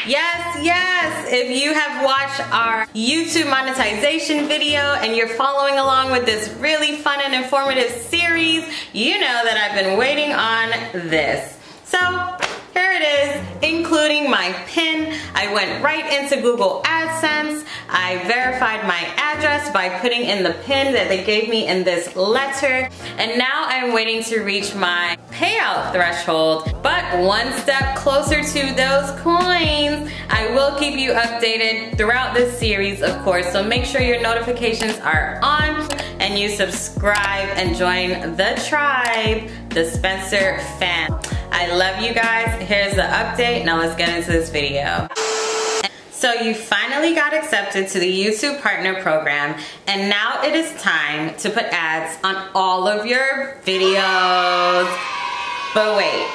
Yes, if you have watched our YouTube monetization video and you're following along with this really fun and informative series, you know that I've been waiting on this. So here it is, including my PIN. I went right into Google AdSense. I verified my address by putting in the PIN that they gave me in this letter. And now I'm waiting to reach my payout threshold, but one step closer to those coins. I will keep you updated throughout this series, of course, so make sure your notifications are on and you subscribe and join the tribe, the Spencer fam. I love you guys. Here's the update. Now let's get into this video. So you finally got accepted to the YouTube Partner Program, and now it is time to put ads on all of your videos. But wait,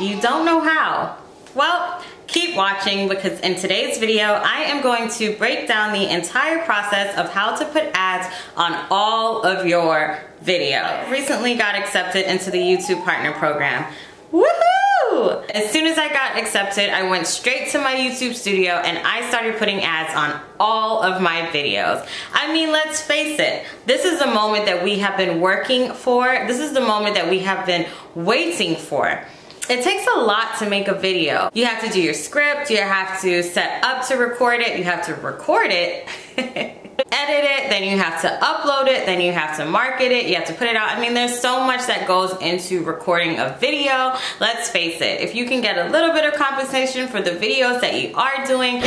you don't know how? Well, keep watching, because in today's video, I am going to break down the entire process of how to put ads on all of your videos. Recently got accepted into the YouTube Partner Program. Woohoo! As soon as I got accepted, I went straight to my YouTube studio and I started putting ads on all of my videos. I mean, let's face it, this is the moment that we have been working for. This is the moment that we have been waiting for. It takes a lot to make a video. You have to do your script, you have to set up to record it, you have to record it, edit it, then you have to upload it, then you have to market it, you have to put it out. I mean, there's so much that goes into recording a video. Let's face it, if you can get a little bit of compensation for the videos that you are doing,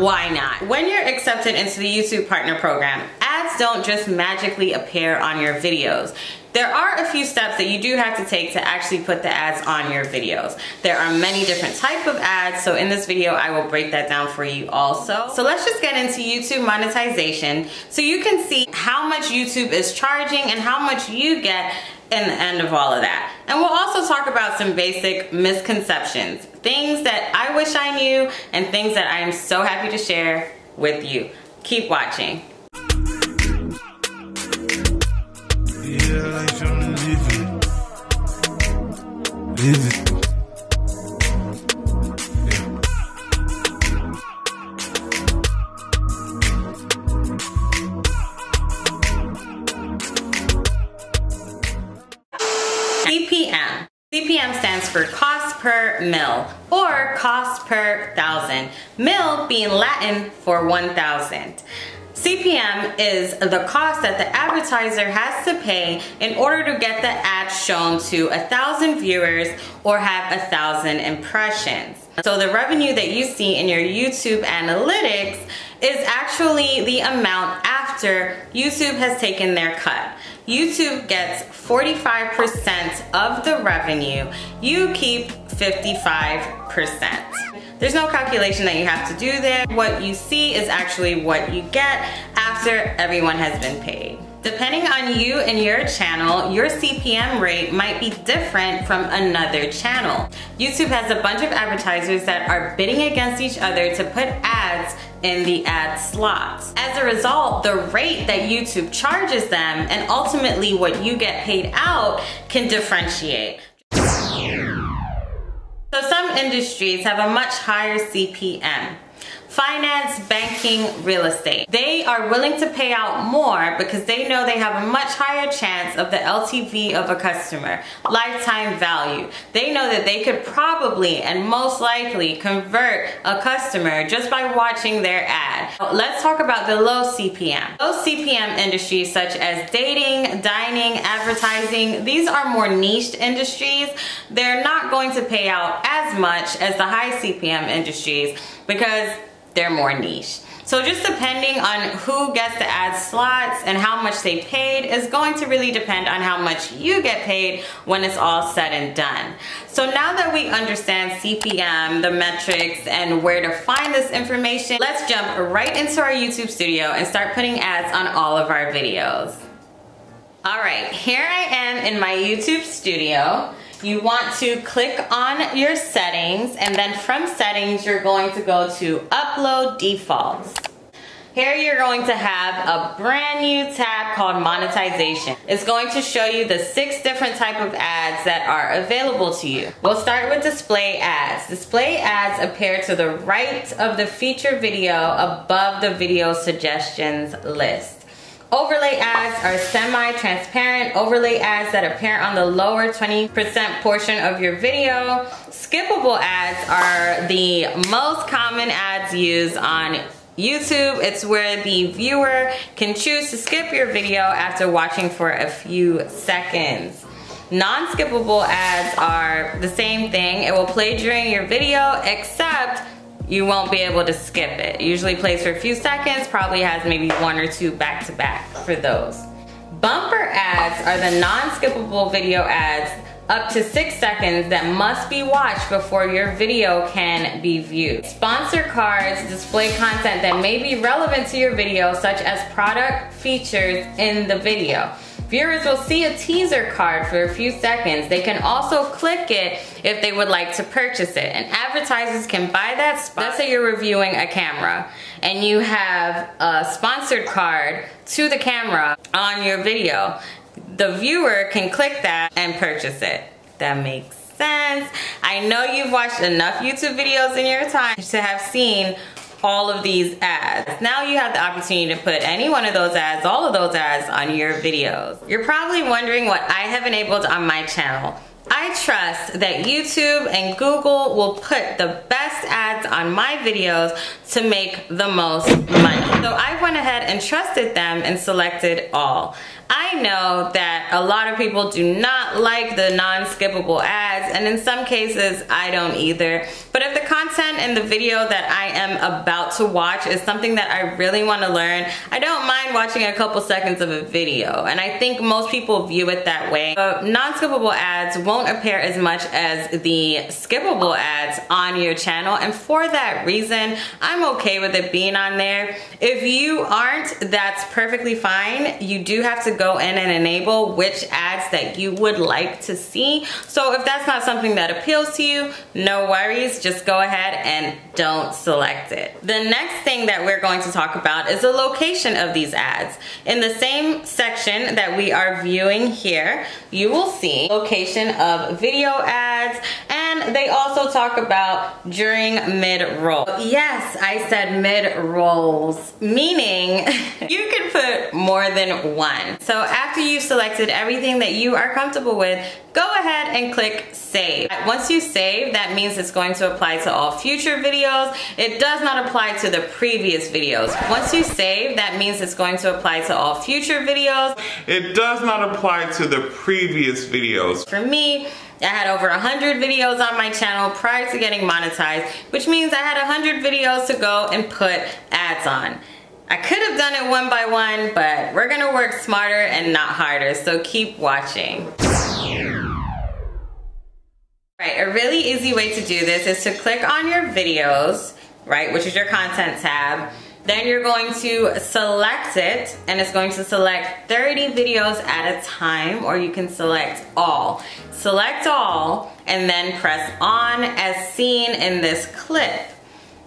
why not? When you're accepted into the YouTube Partner Program, ads don't just magically appear on your videos. There are a few steps that you do have to take to actually put the ads on your videos. There are many different types of ads, so in this video I will break that down for you also. So let's just get into YouTube monetization so you can see how much YouTube is charging and how much you get in the end of all of that. And we'll also talk about some basic misconceptions, things that I wish I knew and things that I am so happy to share with you. Keep watching. Yeah, like trying to live it. Live it. CPM. CPM stands for cost per mil, or cost per thousand. Mil being Latin for 1,000. CPM is the cost that the advertiser has to pay in order to get the ad shown to 1,000 viewers or have 1,000 impressions. So the revenue that you see in your YouTube analytics is actually the amount after YouTube has taken their cut. YouTube gets 45% of the revenue. You keep 55%. There's no calculation that you have to do there. What you see is actually what you get after everyone has been paid. Depending on you and your channel, your CPM rate might be different from another channel. YouTube has a bunch of advertisers that are bidding against each other to put ads in the ad slots. As a result, the rate that YouTube charges them and ultimately what you get paid out can differentiate. So some industries have a much higher CPM. Finance, banking, real estate. They are willing to pay out more because they know they have a much higher chance of the LTV of a customer, lifetime value. They know that they could probably and most likely convert a customer just by watching their ad. Let's talk about the low CPM. Low CPM industries such as dating, dining, advertising, these are more niched industries. They're not going to pay out as much as the high CPM industries because they're more niche. So just depending on who gets the ad slots and how much they paid is going to really depend on how much you get paid when it's all said and done. So now that we understand CPM, the metrics, and where to find this information, let's jump right into our YouTube studio and start putting ads on all of our videos. All right, here I am in my YouTube studio. You want to click on your settings, and then from settings, you're going to go to upload defaults. Here you're going to have a brand new tab called monetization. It's going to show you the 6 different type of ads that are available to you. We'll start with display ads. Display ads appear to the right of the feature video above the video suggestions list. Overlay ads are semi-transparent overlay ads that appear on the lower 20% portion of your video. Skippable ads are the most common ads used on YouTube. It's where the viewer can choose to skip your video after watching for a few seconds. Non-skippable ads are the same thing. It will play during your video, except you won't be able to skip it. It usually plays for a few seconds, probably has maybe 1 or 2 back-to-back for those. Bumper ads are the non-skippable video ads up to 6 seconds that must be watched before your video can be viewed. Sponsor cards display content that may be relevant to your video, such as product features in the video. Viewers will see a teaser card for a few seconds. They can also click it if they would like to purchase it. And advertisers can buy that spot. Let's say you're reviewing a camera and you have a sponsored card to the camera on your video. The viewer can click that and purchase it. That makes sense. I know you've watched enough YouTube videos in your time to have seen all of these ads. Now you have the opportunity to put any one of those ads, all of those ads on your videos. You're probably wondering what I have enabled on my channel. I trust that YouTube and Google will put the best ads on my videos to make the most money. So I went ahead and trusted them and selected all. I know that a lot of people do not like the non-skippable ads, and in some cases I don't either. But if the content in the video that I am about to watch is something that I really want to learn, I don't mind watching a couple seconds of a video, and I think most people view it that way. Non-skippable ads won't appear as much as the skippable ads on your channel, and for that reason I'm okay with it being on there. If you aren't, that's perfectly fine. You do have to go in and enable which ads that you would like to see. So if that's not something that appeals to you, no worries, just go ahead and don't select it. The next thing that we're going to talk about is the location of these ads. In the same section that we are viewing here, you will see location of video ads, and they also talk about during mid-roll. Yes, I said mid-rolls, meaning you can put more than one. So after you've selected everything that you are comfortable with, go ahead and click save. Once you save, that means it's going to apply to all future videos. It does not apply to the previous videos. Once you save, that means it's going to apply to all future videos. It does not apply to the previous videos. For me, I had over 100 videos on my channel prior to getting monetized, which means I had 100 videos to go and put ads on. I could have done it one by one, but we're gonna work smarter and not harder, so keep watching. Right, a really easy way to do this is to click on your videos, right, which is your content tab. Then you're going to select it, and it's going to select 30 videos at a time, or you can select all. Select all, and then press on as seen in this clip.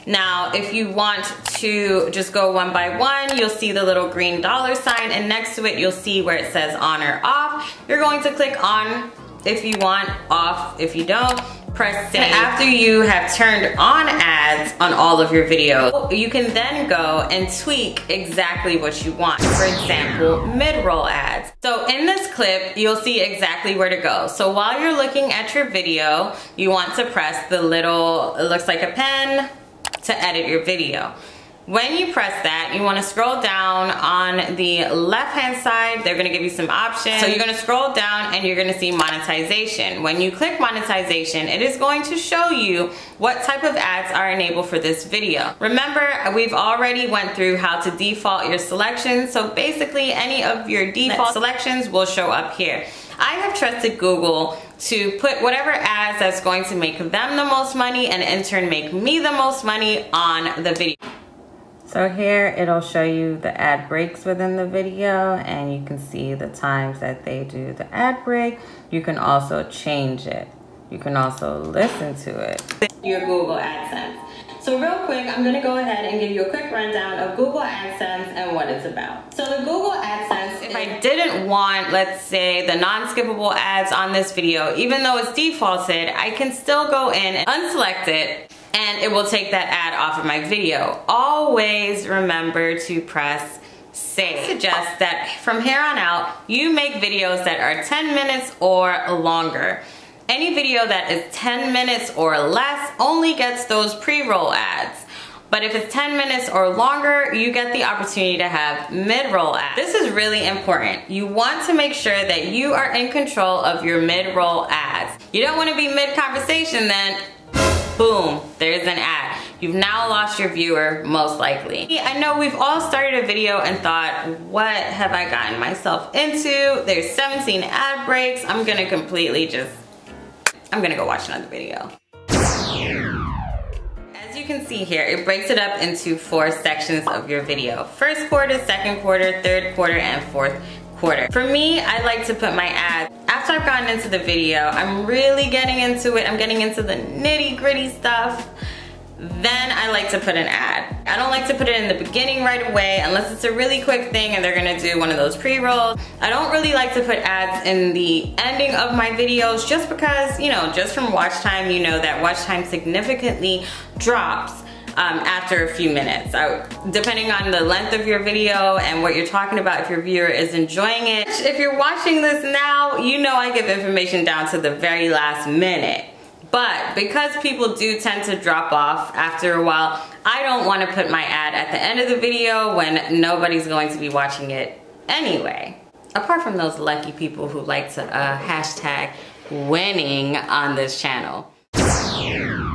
Now, if you want to just go one by one, you'll see the little green dollar sign, and next to it, you'll see where it says on or off. You're going to click on if you want, off if you don't. Press save. After you have turned on ads on all of your videos, you can then go and tweak exactly what you want. For example, mid-roll ads. So in this clip, you'll see exactly where to go. So while you're looking at your video, you want to press the little, it looks like a pen, to edit your video. When you press that, you want to scroll down on the left-hand side. They're going to give you some options. So you're going to scroll down and you're going to see monetization. When you click monetization, it is going to show you what type of ads are enabled for this video. Remember, we've already went through how to default your selections. So basically, any of your default selections will show up here. I have trusted Google to put whatever ads that's going to make them the most money and in turn make me the most money on the video. So here it'll show you the ad breaks within the video, and you can see the times that they do the ad break. You can also change it. You can also listen to it. Your Google AdSense. So real quick, I'm gonna go ahead and give you a quick rundown of Google AdSense and what it's about. So the Google AdSense, if I didn't want, let's say, the non-skippable ads on this video, even though it's defaulted, I can still go in and unselect it and it will take that ad off of my video. Always remember to press save. I suggest that from here on out, you make videos that are 10 minutes or longer. Any video that is 10 minutes or less only gets those pre-roll ads. But if it's 10 minutes or longer, you get the opportunity to have mid-roll ads. This is really important. You want to make sure that you are in control of your mid-roll ads. You don't want to be mid-conversation, then boom, there's an ad. You've now lost your viewer, most likely. I know we've all started a video and thought, what have I gotten myself into? There's 17 ad breaks. I'm gonna go watch another video. As you can see here, it breaks it up into 4 sections of your video. First quarter, second quarter, third quarter, and fourth quarter. For me, I like to put my ads after I've gotten into the video. I'm really getting into it. I'm getting into the nitty-gritty stuff. Then I like to put an ad. I don't like to put it in the beginning right away unless it's a really quick thing and they're gonna do one of those pre-rolls. I don't really like to put ads in the ending of my videos just because, you know, just from watch time, you know that watch time significantly drops after a few minutes. Depending on the length of your video and what you're talking about, if your viewer is enjoying it. If you're watching this now, you know I give information down to the very last minute. But because people do tend to drop off after a while, I don't want to put my ad at the end of the video when nobody's going to be watching it anyway. Apart from those lucky people who like to hashtag winning on this channel. You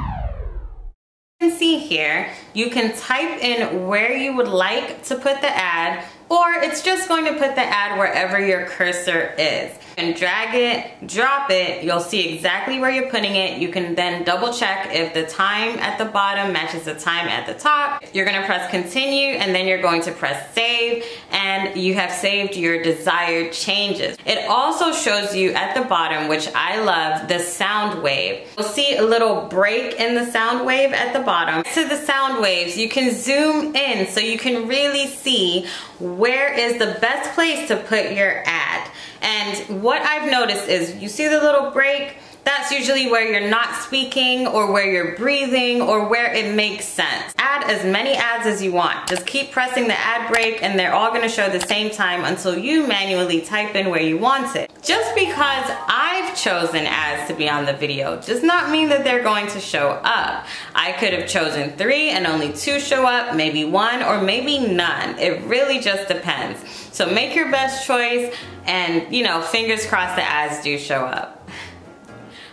can see here, you can type in where you would like to put the ad, or it's just going to put the ad wherever your cursor is. And drag it, drop it, you'll see exactly where you're putting it. You can then double check if the time at the bottom matches the time at the top. You're gonna press continue and then you're going to press save, and you have saved your desired changes. It also shows you at the bottom, which I love, the sound wave. You'll see a little break in the sound wave at the bottom. To the sound waves, you can zoom in so you can really see where is the best place to put your ad. And what I've noticed is, you see the little break? That's usually where you're not speaking or where you're breathing or where it makes sense. Add as many ads as you want. Just keep pressing the ad break and they're all gonna show the same time until you manually type in where you want it. Just because I've chosen ads to be on the video does not mean that they're going to show up. I could have chosen 3 and only 2 show up, maybe 1 or maybe none. It really just depends. So make your best choice and, you know, fingers crossed the ads do show up.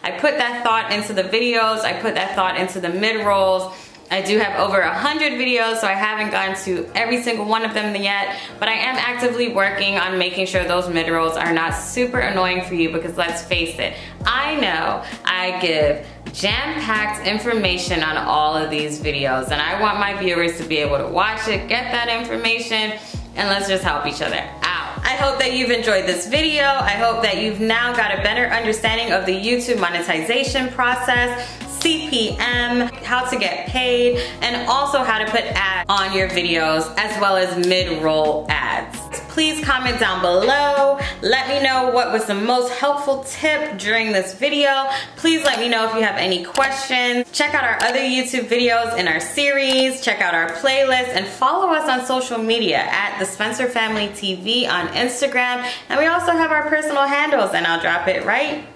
I put that thought into the videos, I put that thought into the mid-rolls. I do have over 100 videos, so I haven't gotten to every single one of them yet, but I am actively working on making sure those mid-rolls are not super annoying for you, because let's face it, I know I give jam-packed information on all of these videos, and I want my viewers to be able to watch it, get that information, and let's just help each other out. I hope that you've enjoyed this video. I hope that you've now got a better understanding of the YouTube monetization process, CPM, how to get paid, and also how to put ads on your videos, as well as mid-roll ads. Please comment down below. Let me know what was the most helpful tip during this video. Please let me know if you have any questions. Check out our other YouTube videos in our series. Check out our playlist and follow us on social media at The Spencer Family TV on Instagram. And we also have our personal handles, and I'll drop it right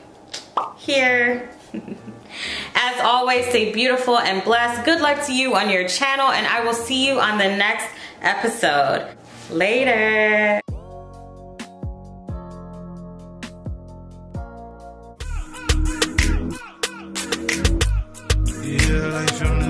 here. As always, stay beautiful and blessed. Good luck to you on your channel, and I will see you on the next episode. Later. Yeah, like